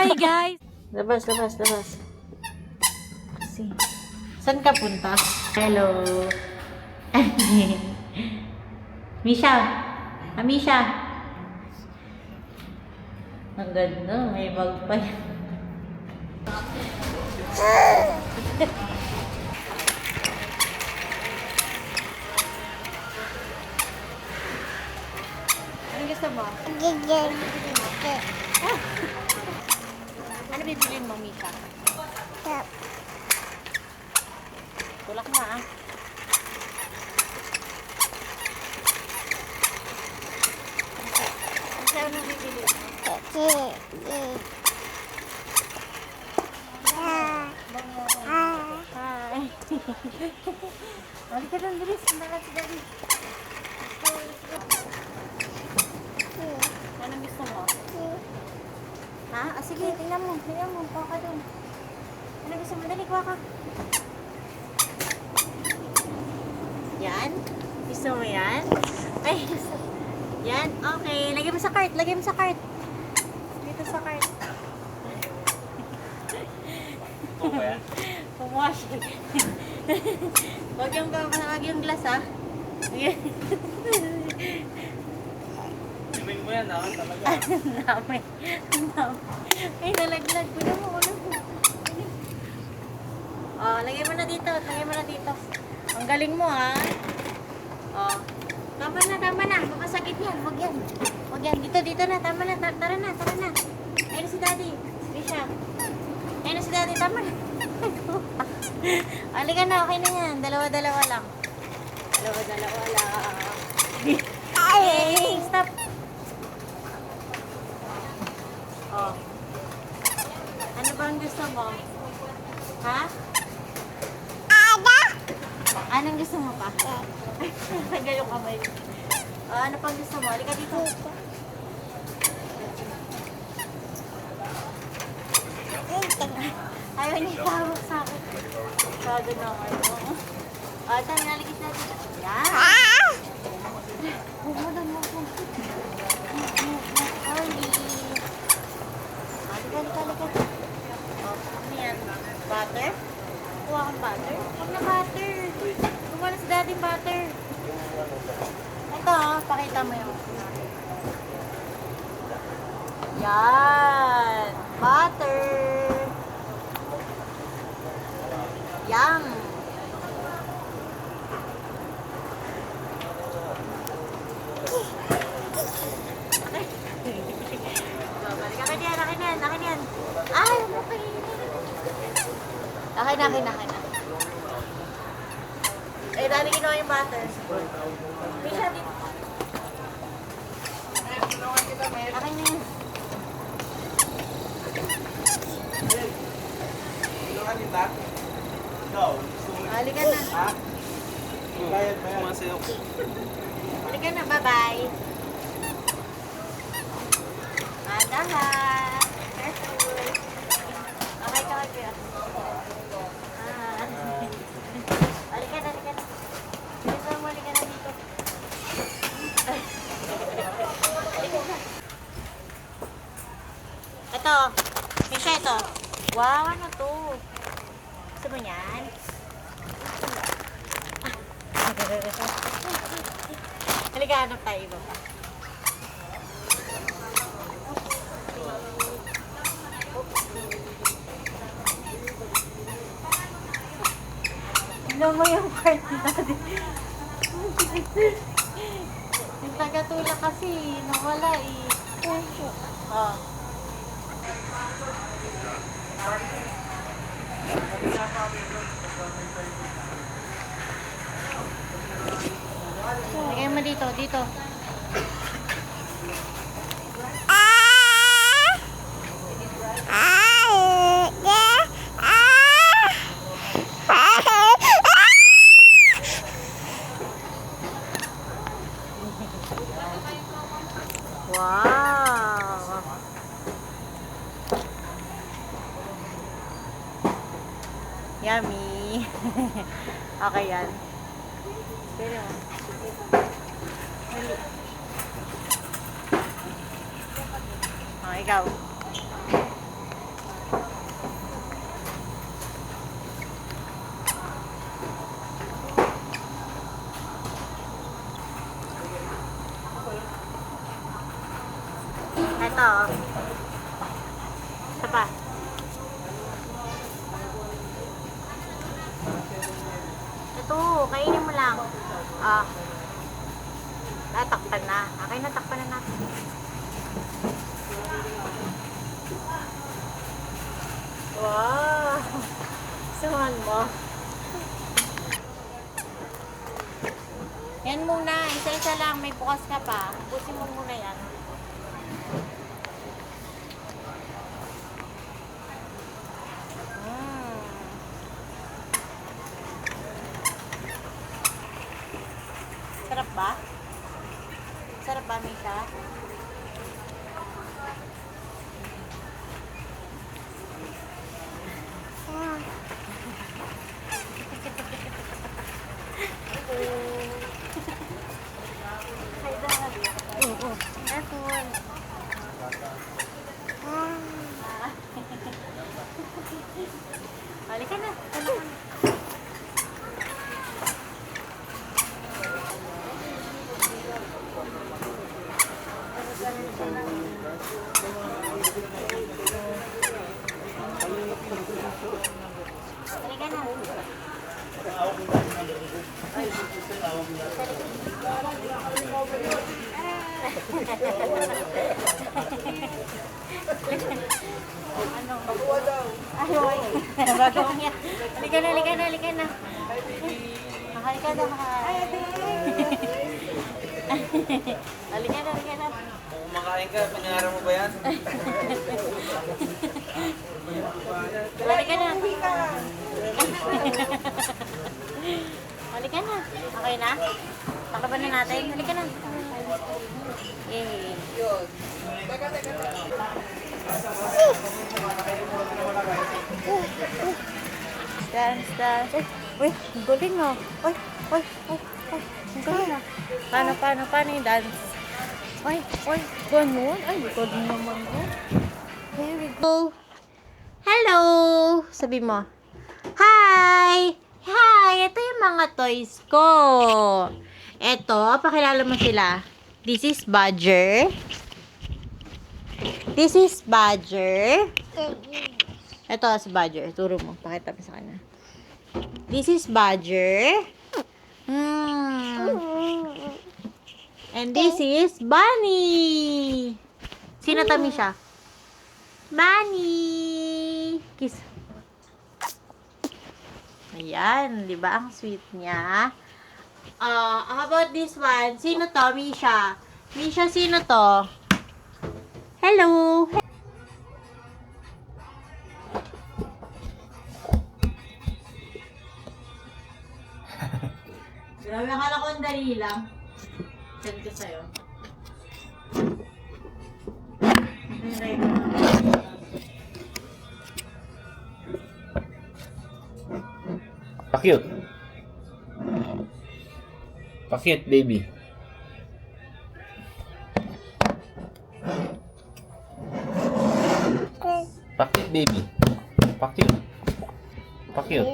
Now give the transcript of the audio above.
Hi guys! Labas. Kasi, saan ka punta? Hello. Misha. Amisha. Ang ganda. May bag pa yan. Ano gusto mo? Ano bibilin mo, Mika? Tulak mo, ah. Ano bibili mo? Hi. Balik ka lang, bilis. Nalat si Daddy. Anong gusto mo? Ha? Ah, sige, tingnan mo. Kuha ka doon. Ano gusto mo? Dali, kuha ka. Yan? Gusto mo yan? Ay, gusto. Yan? Okay. Lagay mo sa cart. Dito sa cart. Ba yan? Pumawash. Wag yung glass, ha? Imin mo yan, ha? Talaga. Ang dami. Ay, nalaglag. Kunin mo. Oh, lagay mo na dito. Ang galing mo, ha? Oh. Tama na. Makasakit yan. Wag yan. Dito na. Tama na. Tara na. Ayun si Daddy. Risha. Ayun na si Daddy. Tama na. Halika na. Okay na yan. Dalawa lang. Hey, stop. Oh. Ano ba ang gusto mo? Ha? Anong gusto mo pa? Tagal yung kamay. Ano pang gusto mo? Halika dito. Ayaw niya tawag sa akin. Sabi na ako. Tayo, naligis natin. Yan. Bumudan mo po. Holly. Halika. Ano yan? Butter? Kuha kang butter? Huwag na butter. Kuha na si Daddy butter. Ito, pakita mo yung. Yan. Butter. Yum. Akin yan. Ay, okay. Akin na. Eh, dali ginawa yung butter. Misha, dito. Akin na yan. Halika na. Halika na, bye-bye. Dahan. Careful. Okay ka, Kuya. Halika na. Halika na dito. Ito. Misha, ito. Wow, ano to? Gusto mo yan? Halika, hanap tayo iba pa. Tignan mo yung part natin. Yung tagatula kasi, nawala eh. Oh. Lagay mo dito. Wow! Yummy! Okay yan. Pwede mo. Oh, ikaw. Ito, oh. Isa pa. Ito, kainin mo lang. Ah. Natakpan na. Okay, natakpan na natin. Wow! Suman mo. Yan muna. Isa-isa lang. May bukas ka pa. Busin mo muna yan. Sarap ba? Sarap ba, Misha? Hi, Dad. Apple. Halika na. Halika na. Halika na. Ano? Baguwa daw. Ay, baguwa niya. Halika na, halika na, halika na. Halika na, halika na, halika na. Kung kumakain ka, pinangarap mo ba yan? Halika na. Halika na. Okay na? Takaban na natin. Halika na. Yay. Dance, dance. Uy, ang galing ah. Uy, uy, uy, uy. Ang galing ah. Paano yung dance? Uy, uy, ganun. Ay, likod mo naman ko. Here we go. Hello! Sabi mo. Hi! Hi! Ito yung mga toys ko. Ito, pakilala mo sila. This is Badger. This is Badger. Ito si Badger. Turo mo. Pakita mo sa kanya. This is Badger. And this is Bunny. Sino tami siya? Bunny. Kiss. Ayan. Di ba ang sweet niya? How about this one? Sino to? Misha. Misha, sino to? Hello. Grabe, akala ko ang dali lang. Send ko sa'yo. Hintay ko na. Pa-cute. Pa-cute, baby. Pa-cute, baby. Pa-cute. Pa-cute.